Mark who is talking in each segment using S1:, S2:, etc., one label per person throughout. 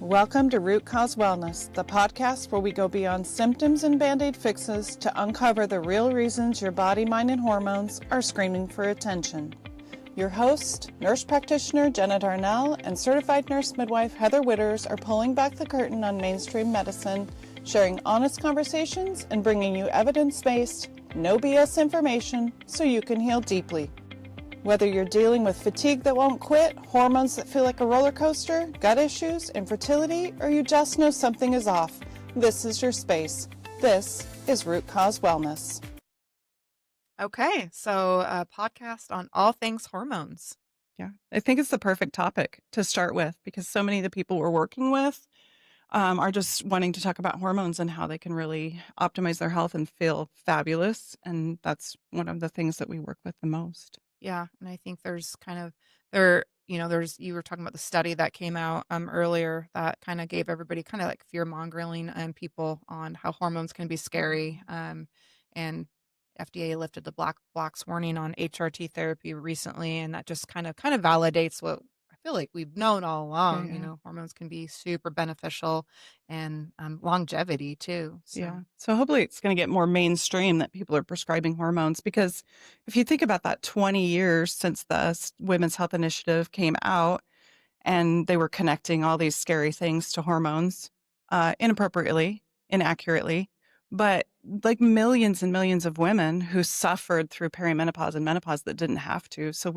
S1: Welcome to Root Cause Wellness, the podcast where we go beyond symptoms and Band-Aid fixes to uncover the real reasons your body, mind, and hormones are screaming for attention. Your host, nurse practitioner Jenna Darnell, and certified nurse midwife Heather Witters are pulling back the curtain on mainstream medicine, sharing honest conversations, and bringing you evidence-based, no BS information so you can heal deeply. Whether you're dealing with fatigue that won't quit, hormones that feel like a roller coaster, gut issues, infertility, or you just know something is off, this is your space. This is Root Cause Wellness.
S2: Okay, so a podcast on all things hormones.
S1: Yeah, I think it's the perfect topic to start with because so many of the people we're working with are just wanting to talk about hormones and how they can really optimize their health and feel fabulous. And that's one of the things that we work with the most.
S2: Yeah, and I think there's you were talking about the study that came out earlier that kind of gave everybody kind of like fear mongering and people on how hormones can be scary. And FDA lifted the black box warning on HRT therapy recently, and that just kind of validates what I feel like we've known all along.
S1: Yeah.
S2: You know, hormones can be super beneficial and longevity too. So.
S1: Yeah. So hopefully it's going to get more mainstream that people are prescribing hormones because if you think about that 20 years since the Women's Health Initiative came out and they were connecting all these scary things to hormones inappropriately, inaccurately, but like millions and millions of women who suffered through perimenopause and menopause that didn't have to. So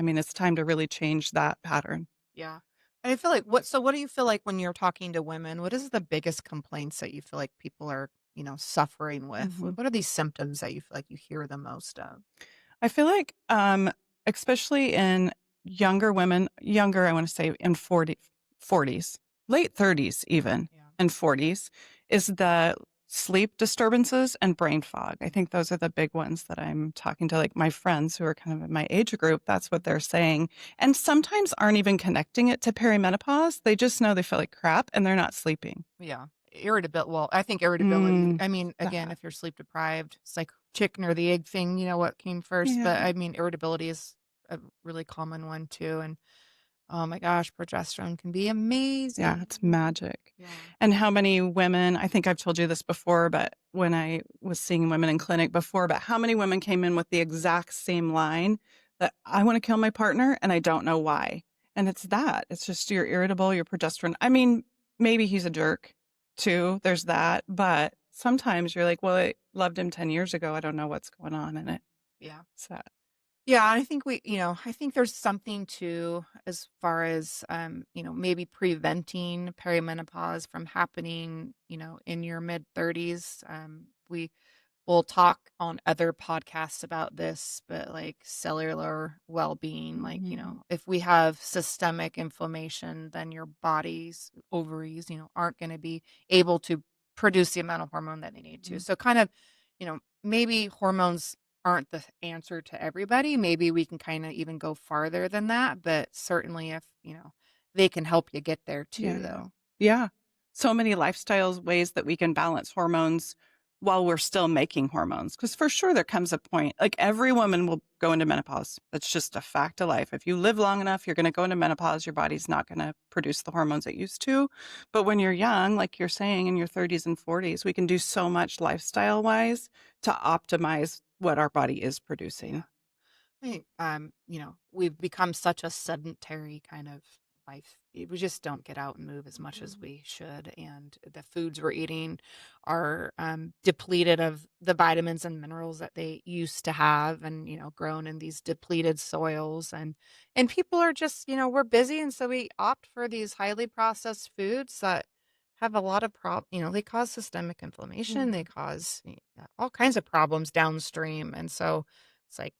S1: it's time to really change that pattern.
S2: Yeah. And I feel like what do you feel like when you're talking to women? What is the biggest complaints that you feel like people are, suffering with?
S1: Mhm.
S2: What are these symptoms that you feel like you hear the most of?
S1: I feel like, especially in younger women, younger, I want to say in 40s, late 30s, even
S2: Yeah.
S1: and 40s, is the sleep disturbances and brain fog. I think those are the big ones that I'm talking to, like my friends who are kind of in my age group. That's what they're saying. And sometimes aren't even connecting it to perimenopause. They just know they feel like crap and they're not sleeping.
S2: Yeah. Irritability. Well, I think irritability.
S1: Mm,
S2: I mean, again,
S1: that.
S2: if you're sleep deprived, it's like chicken or the egg thing, what came first. But
S1: Yeah.
S2: I mean, irritability is a really common one too. And oh my gosh, progesterone can be
S1: Yeah,
S2: amazing.
S1: it's magic.
S2: Yeah.
S1: And how many women, I think I've told you this before, but when I was seeing women in clinic before, but how many women came in with the exact same line that I want to kill my partner and I don't know why. And it's that. It's just you're irritable, you're progesterone. I mean, maybe he's a jerk too. There's that. But sometimes you're like, well, I loved him 10 years ago. I don't know what's going on in it.
S2: Yeah.
S1: So,
S2: Yeah, I think I think there's something to as far as, maybe preventing perimenopause from happening, in your mid 30s. We will talk on other podcasts about this, but like cellular well-being, like, if we have systemic inflammation, then your body's ovaries, aren't going to be able to produce the amount of hormone that they need to.
S1: Mhm.
S2: So kind of, maybe hormones aren't the answer to everybody. Maybe we can kind of even go farther than that, but certainly if, they can help you get there too,
S1: Yeah.
S2: though.
S1: Yeah. So many lifestyles, ways that we can balance hormones while we're still making hormones. Because for sure, there comes a point, like every woman will go into menopause. That's just a fact of life. If you live long enough, you're going to go into menopause. Your body's not going to produce the hormones it used to. But when you're young, like you're saying in your 30s and 40s, we can do so much lifestyle wise to optimize what our body is producing.
S2: I think, we've become such a sedentary kind of life. We just don't get out and move as much as we should. And the foods we're eating are depleted of the vitamins and minerals that they used to have and, grown in these depleted soils. And people are just, we're busy. And so we opt for these highly processed foods that have a lot of they cause systemic inflammation. They cause all kinds of problems downstream. And so it's like,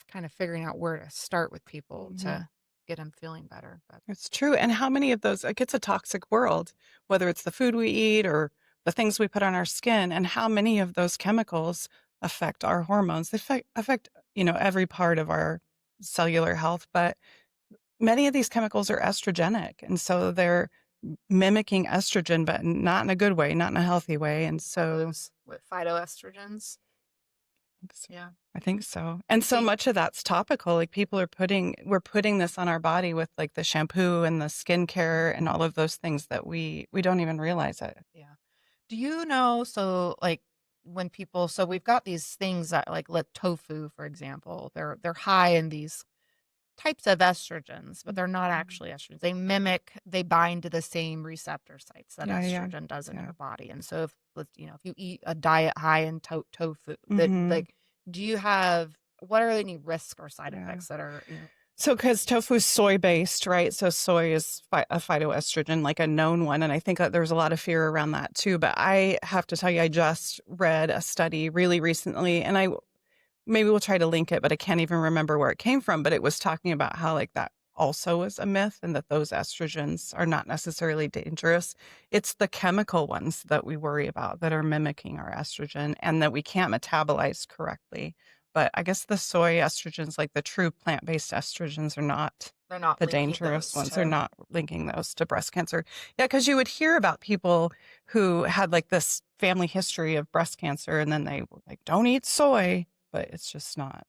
S2: kind of figuring out where to start with people
S1: Mhm.
S2: to get them feeling better. But
S1: It's true. And how many of those, like, it's a toxic world, whether it's the food we eat or the things we put on our skin, and how many of those chemicals affect our hormones. They affect, every part of our cellular health, but many of these chemicals are estrogenic. And so they're mimicking estrogen, but not in a good way, not in a healthy way. And so,
S2: those with phytoestrogens. Yeah.
S1: I think so. And so
S2: See,
S1: much of that's topical. Like we're putting this on our body with like the shampoo and the skincare and all of those things that we don't even realize it.
S2: yeah. Do you know, so like when people, so we've got these things that like tofu, for example, they're high in these types of estrogens, but they're not
S1: Mhm.
S2: actually estrogens. They bind to the same receptor sites that
S1: Yeah, yeah,
S2: estrogen does in
S1: yeah.
S2: your body. And so if you eat a diet high in tofu, that
S1: Hmm.
S2: like, what are any risk or side
S1: Yeah.
S2: effects that are,
S1: So, because tofu is soy based, right? So, soy is a phytoestrogen, like a known one. And I think that there's a lot of fear around that too. But I have to tell you, I just read a study really recently, and maybe we'll try to link it, but I can't even remember where it came from. But it was talking about how like that also is a myth and that those estrogens are not necessarily dangerous. It's the chemical ones that we worry about that are mimicking our estrogen and that we can't metabolize correctly. But I guess the soy estrogens, like the true plant-based estrogens, are not
S2: they're not
S1: the
S2: linking
S1: dangerous
S2: those
S1: ones. They're
S2: to.
S1: not linking those to breast cancer. Yeah, because you would hear about people who had like this family history of breast cancer and then they were like, don't eat soy, but it's not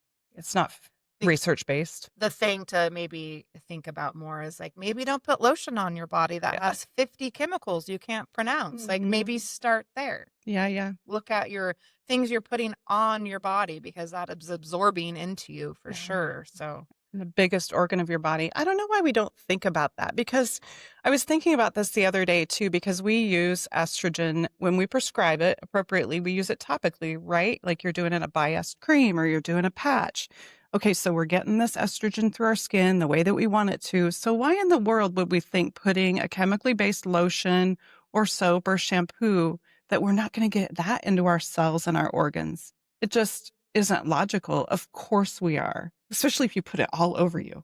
S2: The
S1: research based.
S2: the thing to maybe think about more is like maybe don't put lotion on your body that
S1: Yeah.
S2: has 50 chemicals you can't pronounce. Like maybe
S1: Mhm.
S2: start there.
S1: Yeah, yeah,
S2: Look at your things you're putting on your body because that is absorbing into you for
S1: yeah.
S2: sure. So,
S1: The biggest organ of your body. I don't know why we don't think about that because I was thinking about this the other day too, because we use estrogen when we prescribe it appropriately. We use it topically, right? Like you're doing it a biased cream or you're doing a patch. Okay, so we're getting this estrogen through our skin the way that we want it to. So, why in the world would we think putting a chemically based lotion or soap or shampoo that we're not going to get that into our cells and our organs? It just isn't logical. Of course we are, especially if you put it all over you.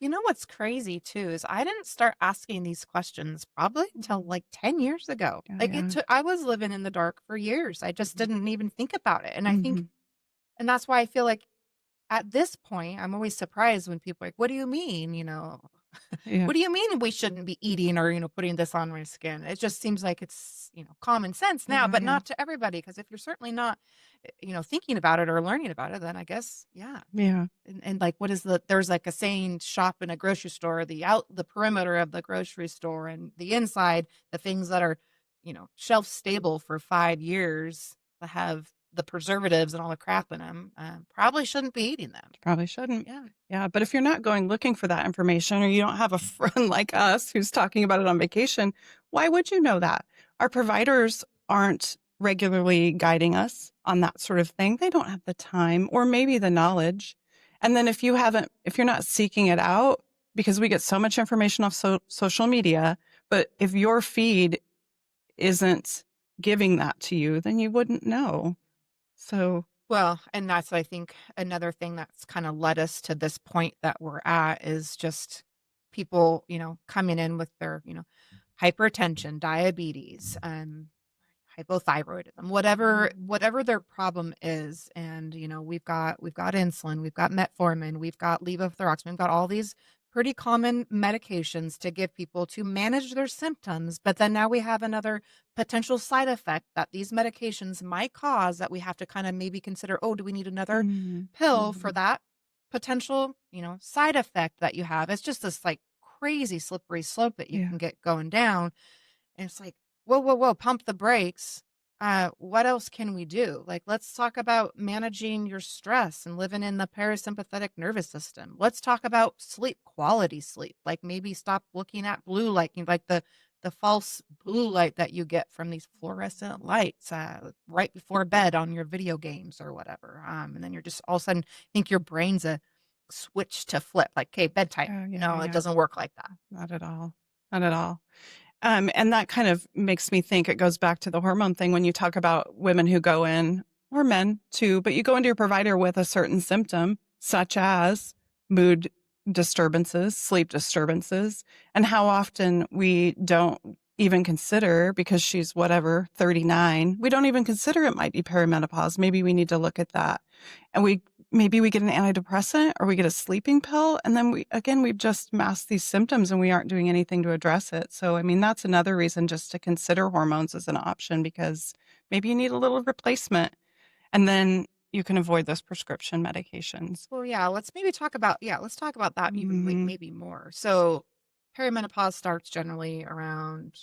S2: what's crazy too is I didn't start asking these questions probably till
S1: Mhm.
S2: like 10 years ago.
S1: Yeah,
S2: Like
S1: yeah.
S2: I was living in the dark for years. I just didn't even think about it. And I think,
S1: Mhm.
S2: and that's why I feel like at this point, I'm always surprised when people are like, what do you mean?
S1: Yeah.
S2: What do you mean we shouldn't be eating or, putting this on my skin? It just seems like it's, common sense now,
S1: Yeah,
S2: but
S1: yeah.
S2: not to everybody. Because if you're certainly not, thinking about it or learning about it, then I guess, yeah.
S1: Yeah.
S2: And like, there's like a saying, shop in a grocery store, the perimeter of the grocery store and the inside, the things that are, shelf stable for 5 years that have the preservatives and all the crap in them, probably shouldn't be eating them.
S1: Probably shouldn't.
S2: Yeah.
S1: Yeah, but if you're not going looking for that information or you don't have a friend like us who's talking about it on vacation, why would you know that? Our providers aren't regularly guiding us on that sort of thing. They don't have the time or maybe the knowledge. And then if you're not seeking it out, because we get so much information off social media, but if your feed isn't giving that to you, then you wouldn't know. So,
S2: Well, and that's, I think, another thing that's kind of led us to this point that we're at is just people, coming in with their, hypertension, diabetes, hypothyroidism, whatever their problem is. And, we've got insulin, we've got metformin, we've got levothyroxine, we've got all these pretty common medications to give people to manage their symptoms. But then now we have another potential side effect that these medications might cause that we have to kind of maybe consider, oh, do we need another
S1: mhm,
S2: pill for
S1: mhm.
S2: that potential, side effect that you have? It's just this like crazy slippery slope that you
S1: Yeah.
S2: can get going down. And it's like, whoa, whoa, whoa, pump the brakes. What else can we do? Like, let's talk about managing your stress and living in the parasympathetic nervous system. Let's talk about sleep, quality sleep. Like maybe stop looking at blue light, like the false blue light that you get from these fluorescent lights right before bed on your video games or whatever. And then you're just all of a sudden think your brain's a switch to flip, like, okay, bedtime.
S1: Yeah, yeah,
S2: No, it
S1: yeah.
S2: doesn't work like that.
S1: Not at all. Not at all. And that kind of makes me think it goes back to the hormone thing when you talk about women who go in, or men too, but you go into your provider with a certain symptom, such as mood disturbances, sleep disturbances, and how often we don't even consider, because she's whatever, 39, we don't even consider it might be perimenopause. Maybe we need to look at that. And maybe we get an antidepressant or we get a sleeping pill. And then we've just masked these symptoms and we aren't doing anything to address it. So, I mean, that's another reason just to consider hormones as an option because maybe you need a little replacement. And then you can avoid those prescription medications.
S2: Well, yeah, let's talk about that even like
S1: Mhm.
S2: maybe more. So perimenopause starts generally around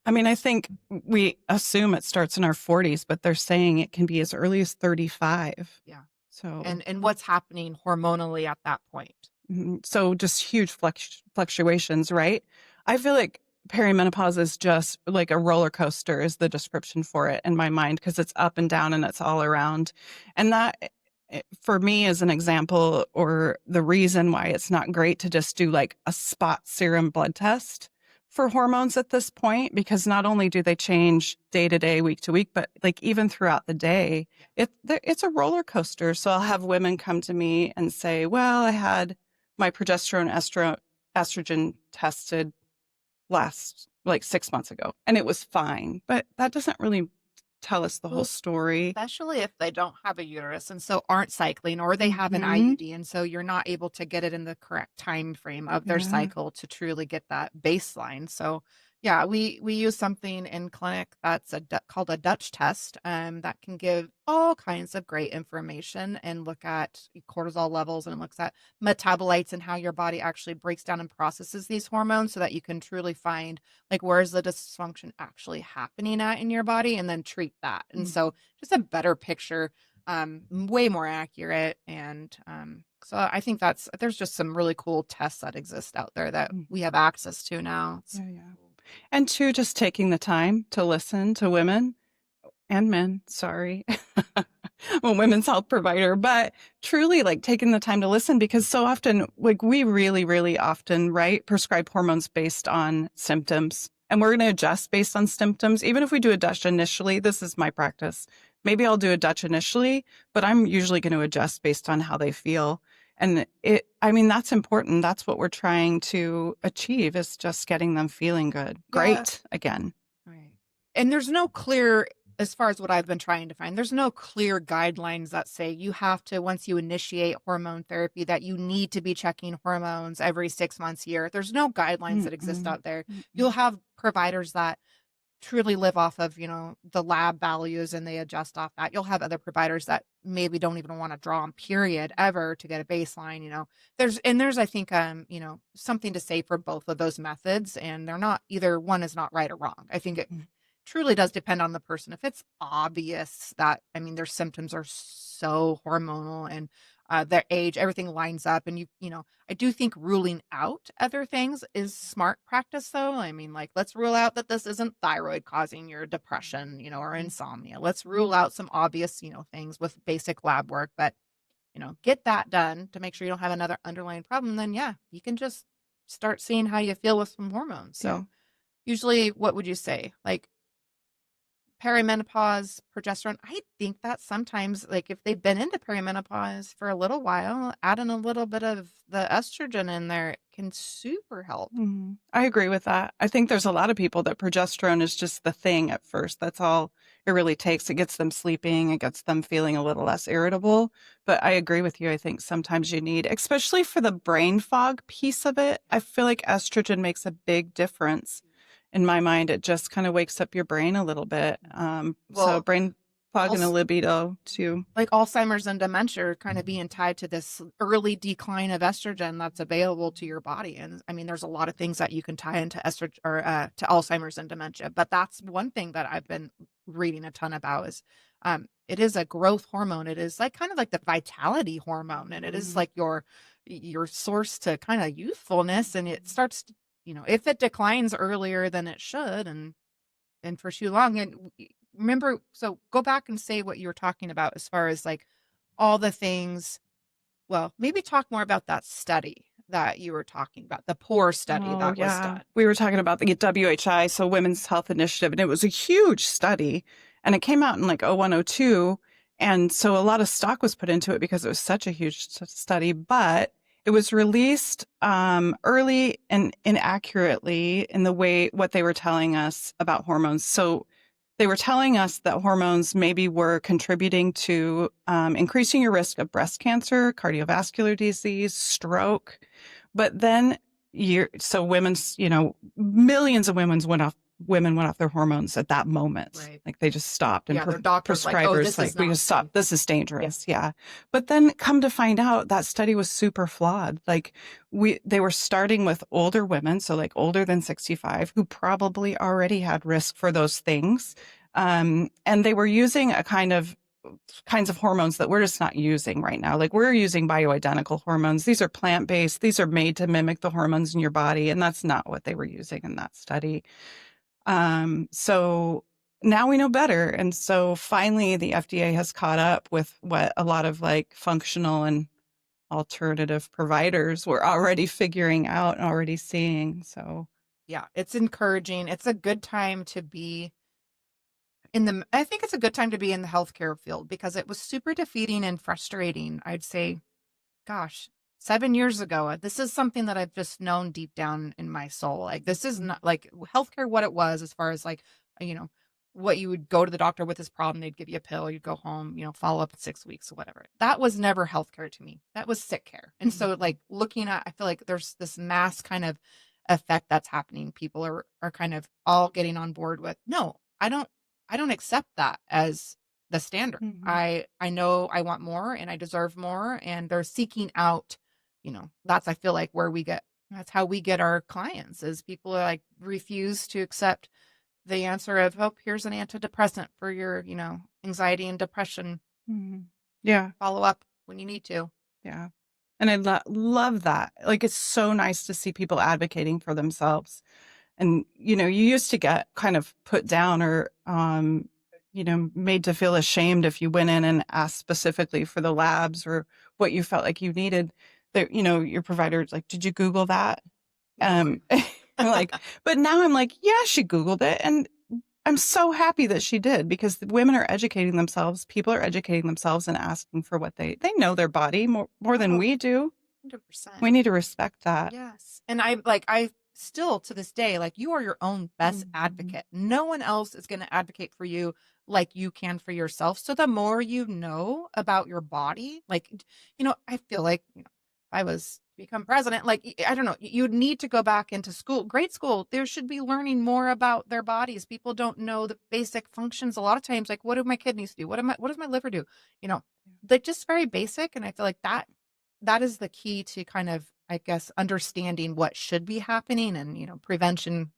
S1: I mean, I think we assume it starts in our 40s, but they're saying it can be as early as 35.
S2: yeah.
S1: So,
S2: And what's happening hormonally at that point?
S1: so just huge fluctuations, right? I feel like perimenopause is just like a roller coaster is the description for it in my mind because it's up and down and it's all around. And that for me is an example or the reason why it's not great to just do like a spot serum blood test for hormones at this point, because not only do they change day to day, week to week, but like even throughout the day, it's a roller coaster. So I'll have women come to me and say, well, I had my progesterone estrogen tested last like 6 months ago and it was fine, but that doesn't really tell us the whole
S2: Well,
S1: story.
S2: especially if they don't have a uterus and so aren't cycling, or they have an
S1: Hmm.
S2: IUD and so you're not able to get it in the correct time frame of their
S1: Yeah.
S2: cycle to truly get that baseline. So yeah, we use something in clinic that's called a Dutch test, that can give all kinds of great information and look at cortisol levels and looks at metabolites and how your body actually breaks down and processes these hormones so that you can truly find like where's the dysfunction actually happening at in your body and then treat that. And
S1: Mm.
S2: so just a better picture, way more accurate. And so I think there's just some really cool tests that exist out there that
S1: Mm.
S2: we have access to now.
S1: Yeah, yeah. And two, just taking the time to listen to women and men, sorry. I'm a women's health provider, but truly like taking the time to listen because so often, like we really, really often, right, prescribe hormones based on symptoms. And we're going to adjust based on symptoms. Even if we do a Dutch initially, this is my practice. Maybe I'll do a Dutch initially, but I'm usually going to adjust based on how they feel. And I mean, that's important. That's what we're trying to achieve is just getting them feeling good.
S2: Yeah.
S1: Great again.
S2: Right. And there's no clear, as far as what I've been trying to find, there's no clear guidelines that say you have to, once you initiate hormone therapy, that you need to be checking hormones every 6 months, a year. There's no guidelines that exist
S1: Mm-mm,
S2: out there.
S1: mm-mm.
S2: You'll have providers that truly live off of, the lab values and they adjust off that. You'll have other providers that maybe don't even want to draw on period ever to get a baseline, There's I think something to say for both of those methods, and they're not, either one is not right or wrong. I think it
S1: Mm.
S2: truly does depend on the person. If it's obvious that, their symptoms are so hormonal and their age, everything lines up, and I do think ruling out other things is smart practice, though. I mean, like, let's rule out that this isn't thyroid causing your depression, or insomnia. Let's rule out some obvious, things with basic lab work, but get that done to make sure you don't have another underlying problem. Then, yeah, you can just start seeing how you feel with some hormones.
S1: Yeah.
S2: So, usually, what would you say? Like, perimenopause, progesterone, I think that sometimes, like, if they've been into perimenopause for a little while, adding a little bit of the estrogen in there can super help.
S1: Mhm. I agree with that. I think there's a lot of people that progesterone is just the thing at first. That's all it really takes. It gets them sleeping, it gets them feeling a little less irritable. But I agree with you. I think sometimes you need, especially for the brain fog piece of it, I feel like estrogen makes a big difference. In my mind, it just kind of wakes up your brain a little bit. So
S2: Well,
S1: brain fog and a
S2: also,
S1: libido too.
S2: like Alzheimer's and dementia are kind of being tied to this early decline of estrogen that's available to your body. And I mean, there's a lot of things that you can tie into estrogen or to Alzheimer's and dementia, but that's one thing that I've been reading a ton about is it is a growth hormone. It is like kind of like the vitality hormone, and it is
S1: Mhm.
S2: like your source to kind of youthfulness. And it starts, if it declines earlier than it should, and for too long. And remember, so go back and say what you were talking about as far as like all the things. Well, maybe talk more about that study that you were talking about, the poor study
S1: Oh,
S2: that was
S1: yeah.
S2: done.
S1: We were talking about the WHI, so Women's Health Initiative, and it was a huge study. And it came out in like 0102. And so a lot of stock was put into it because it was such a huge study, but it was released early and inaccurately in the way what they were telling us about hormones. So they were telling us that hormones maybe were contributing to increasing your risk of breast cancer, cardiovascular disease, stroke. But then so women's, millions of women's women went off their hormones at that moment.
S2: Right.
S1: Like they just stopped, and
S2: Yeah, their doctor's like, oh,
S1: prescribers
S2: this is
S1: we
S2: not
S1: just stop.
S2: safe.
S1: This is dangerous. Yeah. But then come to find out that study was super flawed. Like they were starting with older women, so like older than 65, who probably already had risk for those things. And they were using kinds of hormones that we're just not using right now. Like we're using bioidentical hormones. These are plant-based. These are made to mimic the hormones in your body. And that's not what they were using in that study. So now we know better. And so finally the FDA has caught up with what a lot of like functional and alternative providers were already figuring out and already seeing. So
S2: Yeah, it's encouraging. It's a good time to be I think it's a good time to be in the healthcare field because it was super defeating and frustrating. I'd say, gosh, 7 years ago, this is something that I've just known deep down in my soul. Like, this is not like healthcare, what it was, as far as like, you know, what you would go to the doctor with this problem, they'd give you a pill, you'd go home, follow up in 6 weeks or whatever. That was never healthcare to me. That was sick care. And so, like, looking at, I feel like there's this mass kind of effect that's happening. People are kind of all getting on board with, no, I don't accept that as the standard.
S1: Mhm.
S2: I know I want more and I deserve more, and they're seeking out, that's, I feel like, that's how we get our clients, is people are like refuse to accept the answer of, oh, here's an antidepressant for your, anxiety and depression.
S1: Mhm. Yeah.
S2: Follow up when you need to.
S1: Yeah. And I love that. Like, it's so nice to see people advocating for themselves. And, you used to get kind of put down or, made to feel ashamed if you went in and asked specifically for the labs or what you felt like you needed. That, your provider's like, did you Google that? Like, but now I'm like, yeah, she Googled it. And I'm so happy that she did, because the women are educating themselves. People are educating themselves and asking for what they know their body more than we do.
S2: 100%.
S1: We need to respect that.
S2: Yes. And I still to this day, like, you are your own best advocate. No one else is going to advocate for you like you can for yourself. So the more you know about your body, like, I feel like, if I was to become president, like, I don't know, you'd need to go back into school, grade school. There should be learning more about their bodies. People don't know the basic functions. A lot of times, like, what do my kidneys do? What does my liver do? Like, just very basic. And I feel like that is the key to kind of, I guess, understanding what should be happening. And, prevention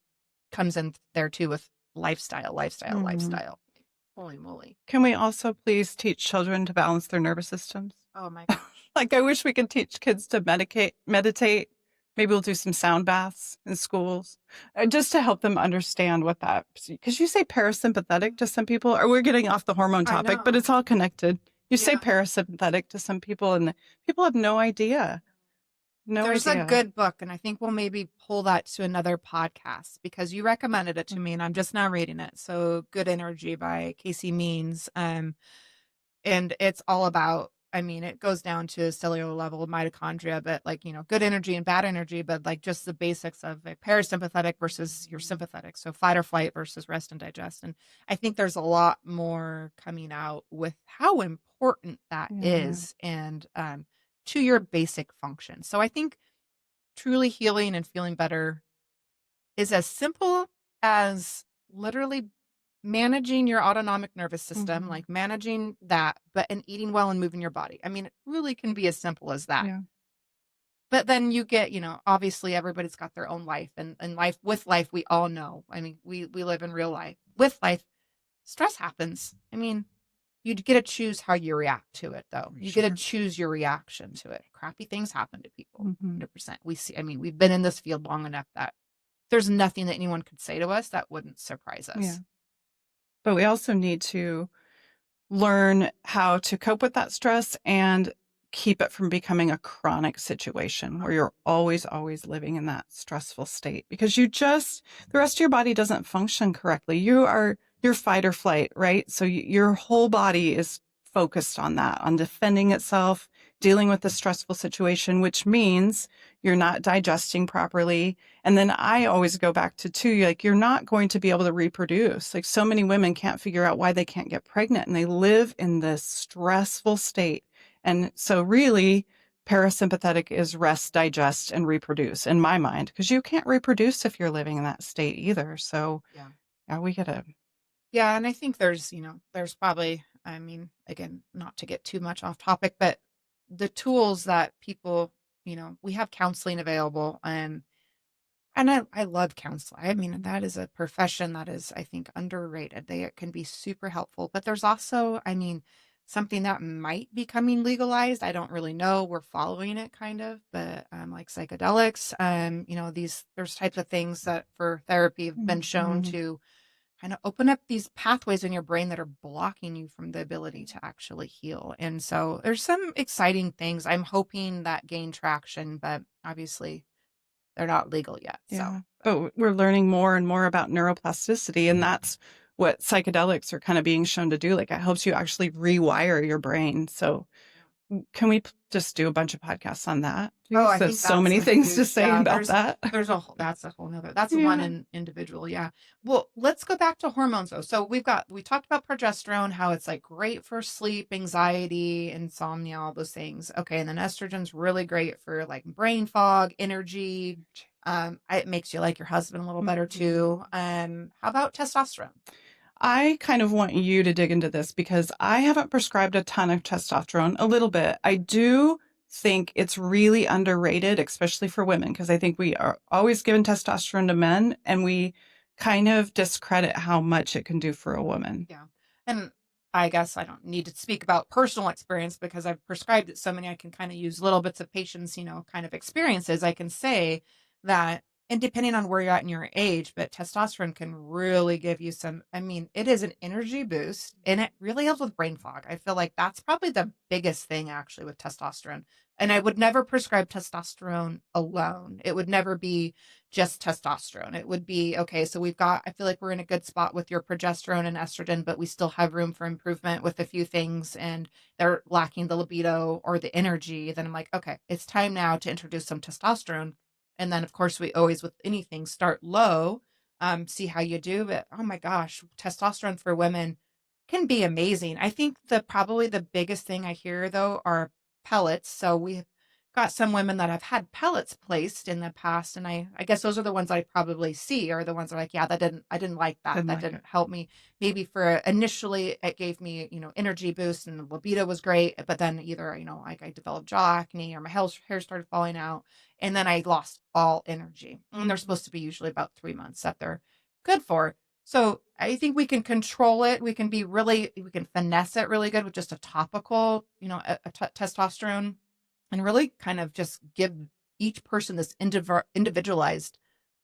S2: comes in there too with lifestyle. Holy moly.
S1: Can we also please teach children to balance their nervous systems?
S2: Oh my gosh.
S1: Like, I wish we could teach kids to meditate. Maybe we'll do some sound baths in schools, just to help them understand what that, because you say parasympathetic to some people, or we're getting off the hormone topic, but it's all connected. You say parasympathetic to some people, and people have no idea.
S2: There's a good book, and I think we'll maybe pull that to another podcast, because you recommended it to me, and I'm just now reading it. So, Good Energy by Casey Means. And it's all about, it goes down to cellular level mitochondria, but like, good energy and bad energy, but like just the basics of a parasympathetic versus your sympathetic. So fight or flight versus rest and digest. And I think there's a lot more coming out with how important that is, and to your basic function. So I think truly healing and feeling better is as simple as literally managing your autonomic nervous system, like managing that, and eating well and moving your body. It really can be as simple as that.
S1: Yeah.
S2: But then you get, obviously everybody's got their own life, and with life, we all know. We live in real life. With life, stress happens. You get to choose how you react to it, though. You get to choose your reaction to it. Crappy things happen to people. 100%. We see, we've been in this field long enough that there's nothing that anyone could say to us that wouldn't surprise us.
S1: Yeah. But we also need to learn how to cope with that stress and keep it from becoming a chronic situation where you're always living in that stressful state, because the rest of your body doesn't function correctly. You're fight or flight, right? So your whole body is focused on that, on defending itself, dealing with the stressful situation, which means you're not digesting properly. And then I always go back to too, like, you're not going to be able to reproduce. Like, so many women can't figure out why they can't get pregnant, and they live in this stressful state. And so really, parasympathetic is rest, digest, and reproduce in my mind, because you can't reproduce if you're living in that state either. So Yeah, we gotta.
S2: Yeah, and I think there's probably, I mean, again, not to get too much off topic, but the tools that people, we have counseling available, and I love counseling. I mean, that is a profession that is, I think, underrated. They can be super helpful, but there's also, I mean, something that might be coming legalized. I don't really know. We're following it kind of, but like psychedelics, there's types of things that for therapy have been shown
S1: Mhm.
S2: to kind of open up these pathways in your brain that are blocking you from the ability to actually heal. And so there's some exciting things I'm hoping that gain traction, but obviously they're not legal yet. So,
S1: Yeah. But we're learning more and more about neuroplasticity, and that's what psychedelics are kind of being shown to do. Like it helps you actually rewire your brain. So can we just do a bunch of podcasts on that?
S2: oh,
S1: Because
S2: I
S1: there's
S2: think
S1: so
S2: that's
S1: many
S2: a
S1: things to
S2: huge,
S1: say
S2: yeah,
S1: about that.
S2: that's a whole nother, that's one
S1: Yeah.
S2: in individual. Yeah. Well, let's go back to hormones though. So we talked about progesterone, how it's like great for sleep, anxiety, insomnia, all those things. Okay. And then estrogen's really great for like brain fog, energy. It makes you like your husband a little better
S1: Mhm.
S2: too. How about testosterone?
S1: I kind of want you to dig into this because I haven't prescribed a ton of testosterone, a little bit. I do think it's really underrated, especially for women, because I think we are always given testosterone to men and we kind of discredit how much it can do for a woman.
S2: Yeah. And I guess I don't need to speak about personal experience because I've prescribed it so many. I can kind of use little bits of patients, kind of experiences. I can say that, and depending on where you're at in your age, but testosterone can really give you I mean, it is an energy boost and it really helps with brain fog. I feel like that's probably the biggest thing actually with testosterone. And I would never prescribe testosterone alone. It would never be just testosterone. It would be, okay, so I feel like we're in a good spot with your progesterone and estrogen, but we still have room for improvement with a few things and they're lacking the libido or the energy. Then I'm like, okay, it's time now to introduce some testosterone. And then, of course, we always, with anything, start low, see how you do. But oh my gosh, testosterone for women can be amazing. I think probably the biggest thing I hear though are pellets. So we got some women that have had pellets placed in the past, and I guess those are the ones I probably see are the ones that are like, yeah, I didn't like that.
S1: Didn't
S2: That
S1: like
S2: didn't
S1: it.
S2: help me. Maybe for initially it gave me, energy boost and the libido was great, but then either, like I developed jaw acne or my hair started falling out, and then I lost all energy. And they're supposed to be usually about 3 months that they're good for. So I think we can control it. We can finesse it really good with just a topical, testosterone and really kind of just give each person this individualized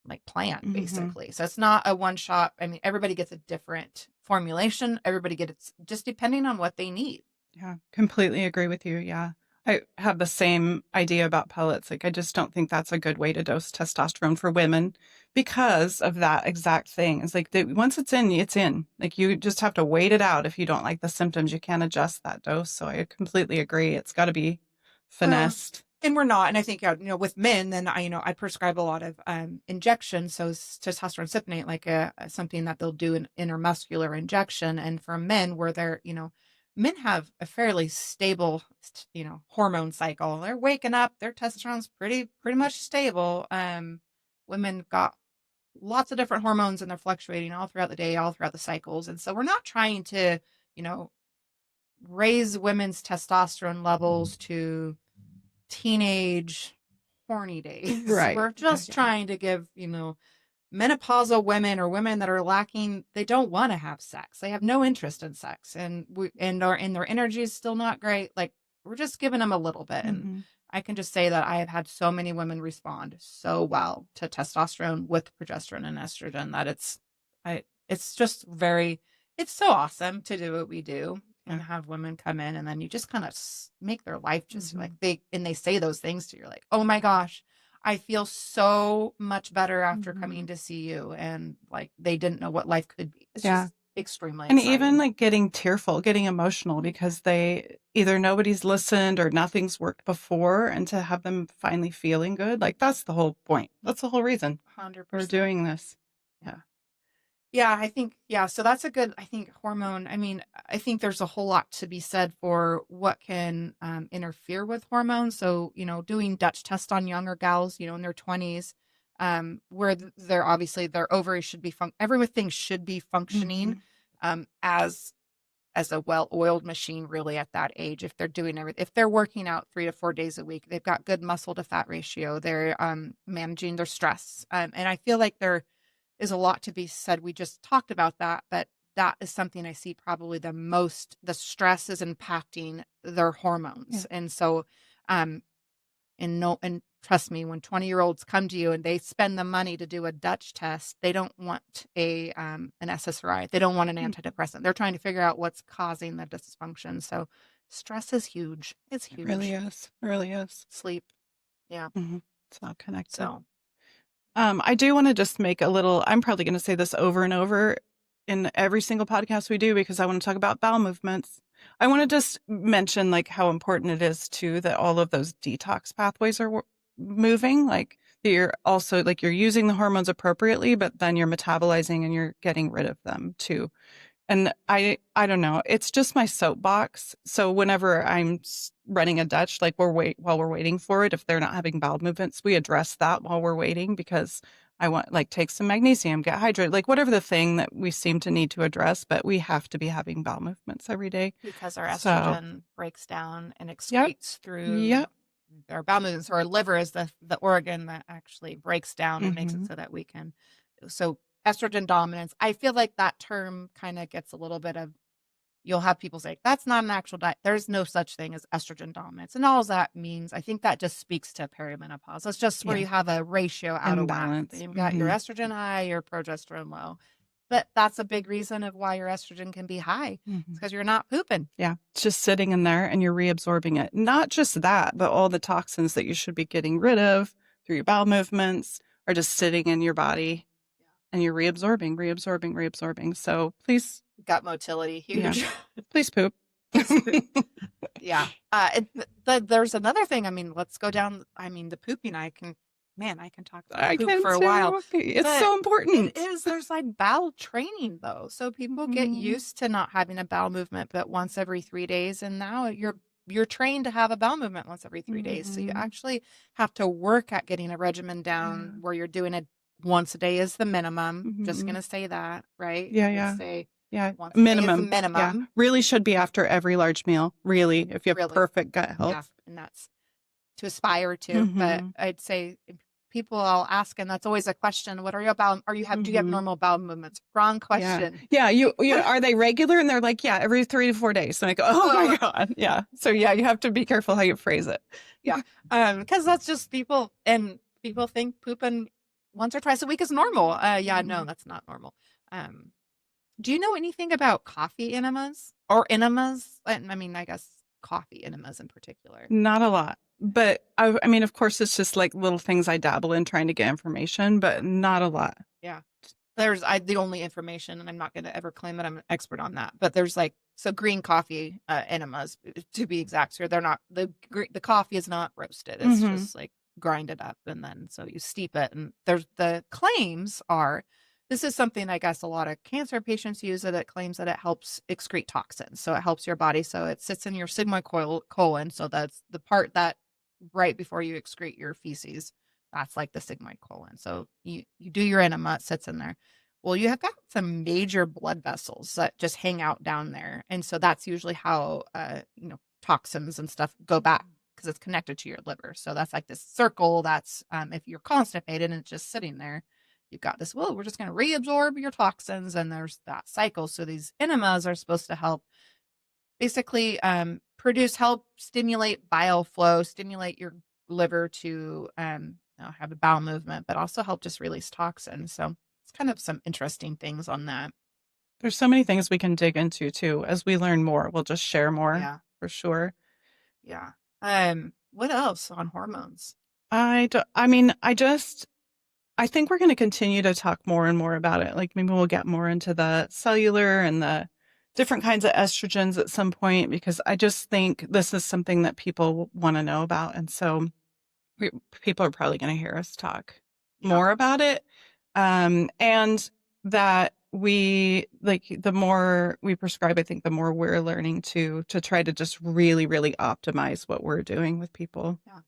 S2: like plan
S1: Hmm.
S2: basically. So it's not a one shot. I mean, everybody gets a different formulation. Everybody gets just depending on what they need.
S1: Yeah, completely agree with you. Yeah. I have the same idea about pellets. Like, I just don't think that's a good way to dose testosterone for women because of that exact thing. It's like once it's in, it's in. Like, you just have to wait it out. If you don't like the symptoms, you can't adjust that dose. So I completely agree. It's got to be
S2: Well,
S1: finessed.
S2: and we're not. And I think, with men, then I prescribe a lot of injections. So testosterone cypionate, like something that they'll do an intermuscular injection. And for men, where men have a fairly stable, hormone cycle. They're waking up, their testosterone's pretty much stable. Women got lots of different hormones and they're fluctuating all throughout the day, all throughout the cycles. And so we're not trying to, you know, raise women's testosterone levels to teenage horny days.
S1: Right.
S2: We're
S1: Yeah.
S2: just
S1: Yeah.
S2: trying to give, menopausal women or women that are lacking, they don't want to have sex. They have no interest in sex and their energy is still not great. Like we're just giving them a little bit. And
S1: Hmm.
S2: I can just say that I have had so many women respond so well to testosterone with progesterone and estrogen that it's just it's so awesome to do what we do and
S1: Yeah.
S2: have women come in and then you just kind of make their life just like
S1: Hmm.
S2: they say those things to you. You're like, oh my gosh, I feel so much better after
S1: Hmm.
S2: coming to see you. And like they didn't know what life could be. It's
S1: Yeah.
S2: just extremely
S1: And even
S2: exciting.
S1: like getting tearful, getting emotional because they either nobody's listened or nothing's worked before, and to have them finally feeling good, like that's the whole point. That's the whole reason we're
S2: 100%.
S1: doing this. Yeah.
S2: Yeah. Yeah, I think, yeah. So that's a good, I think, hormone. I mean, I think there's a whole lot to be said for what can interfere with hormones. So, doing Dutch test on younger gals, in their 20s, where they're obviously their ovaries should be everything should be functioning as a well-oiled machine really at that age. If they're doing everything, if they're working out 3 to 4 days a week, they've got good muscle to fat ratio, they're managing their stress. And I feel like there is a lot to be said. We just talked about that, but that is something I see probably the most. The stress is impacting their hormones.
S1: Yeah.
S2: And so and trust me, when 20-year-olds come to you and they spend the money to do a Dutch test, they don't want an SSRI. They don't want an antidepressant. They're trying to figure out what's causing the dysfunction. So stress is huge. It's
S1: It
S2: huge.
S1: really is. It really is.
S2: Sleep. Yeah.
S1: It's all connected.
S2: So
S1: I do want to just make a little, I'm probably going to say this over and over in every single podcast we do because I want to talk about bowel movements. I want to just mention like how important it is too that all of those detox pathways are moving, like that you're also like you're using the hormones appropriately, but then you're metabolizing and you're getting rid of them too. And I don't know. It's just my soapbox. So whenever I'm running a Dutch, like while we're waiting for it, if they're not having bowel movements, we address that while we're waiting because I want like take some magnesium, get hydrated, like whatever the thing that we seem to need to address, but we have to be having bowel movements every day.
S2: because our estrogen breaks down and excretes through
S1: Yep.
S2: our bowel movements. So our liver is the organ that actually breaks down and makes it so that we can. So estrogen dominance. I feel like that term kind of gets a little bit of, you'll have people say, that's not an actual diet. There's no such thing as estrogen dominance. And all that means, I think that just speaks to perimenopause. That's just where you have a ratio out of whack. You've got your estrogen high, your progesterone low. But that's a big reason of why your estrogen can be high. It's because you're not pooping.
S1: Yeah. It's just sitting in there and you're reabsorbing it. Not just that, but all the toxins that you should be getting rid of through your bowel movements are just sitting in your body. And you're reabsorbing. So please.
S2: Gut motility, huge.
S1: Yeah. Please poop.
S2: Yeah. There's another thing. I mean, let's go down. I mean, the pooping, I can talk about poop for a while.
S1: It's so important.
S2: It is. There's like bowel training though. So people get used to not having a bowel movement, but once every 3 days. And now you're trained to have a bowel movement once every 3 days. So you actually have to work at getting a regimen down where you're doing it once a day is the minimum. Just going to say that, right?
S1: Yeah.
S2: Once
S1: Minimum.
S2: Minimum.
S1: Yeah. Really should be after every large meal, really, if you have perfect gut health.
S2: Yeah, and that's to aspire to. But I'd say people I'll ask, and that's always a question, what are your bowel, do you have normal bowel movements? Wrong question.
S1: Yeah. You are they regular? And they're like, yeah, every 3 to 4 days. And I go, oh my God. Yeah. So yeah, you have to be careful how you phrase it.
S2: Yeah. Because that's just people think pooping once or twice a week is normal. No, that's not normal. Do you know anything about coffee enemas or enemas? I mean, I guess coffee enemas in particular.
S1: Not a lot, but I mean, of course, it's just like little things I dabble in trying to get information, but not a lot.
S2: Yeah. There's the only information, and I'm not going to ever claim that I'm an expert on that, but there's green coffee enemas to be exact. So they're not, the coffee is not roasted. It's just like grinded up, and then so you steep it, and there's the claims are, this is something I guess a lot of cancer patients use it. It claims that it helps excrete toxins. So it helps your body. So it sits in your sigmoid colon. So that's the part that right before you excrete your feces, that's like the sigmoid colon. So you do your enema, it sits in there. Well, you have got some major blood vessels that just hang out down there. And so that's usually how, toxins and stuff go back, because it's connected to your liver. So that's like this circle that's, if you're constipated and it's just sitting there, you've got this, we're just going to reabsorb your toxins, and there's that cycle. So these enemas are supposed to help basically help stimulate bile flow, stimulate your liver to have a bowel movement, but also help just release toxins. So it's kind of some interesting things on that.
S1: There's so many things we can dig into too. As we learn more, we'll just share more for sure.
S2: Yeah. What else on hormones?
S1: I think we're going to continue to talk more and more about it. Like maybe we'll get more into the cellular and the different kinds of estrogens at some point, because I just think this is something that people want to know about. And so people are probably going to hear us talk more about it. And that the more we prescribe, I think the more we're learning to try to just really, really optimize what we're doing with people.
S2: Yeah.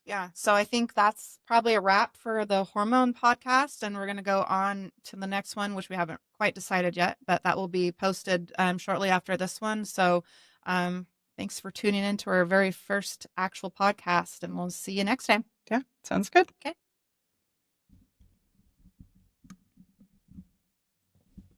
S2: Yeah. So I think that's probably a wrap for the hormone podcast. And we're going to go on to the next one, which we haven't quite decided yet, but that will be posted shortly after this one. So thanks for tuning in to our very first actual podcast, and we'll see you next time.
S1: Yeah, sounds good.
S2: Okay.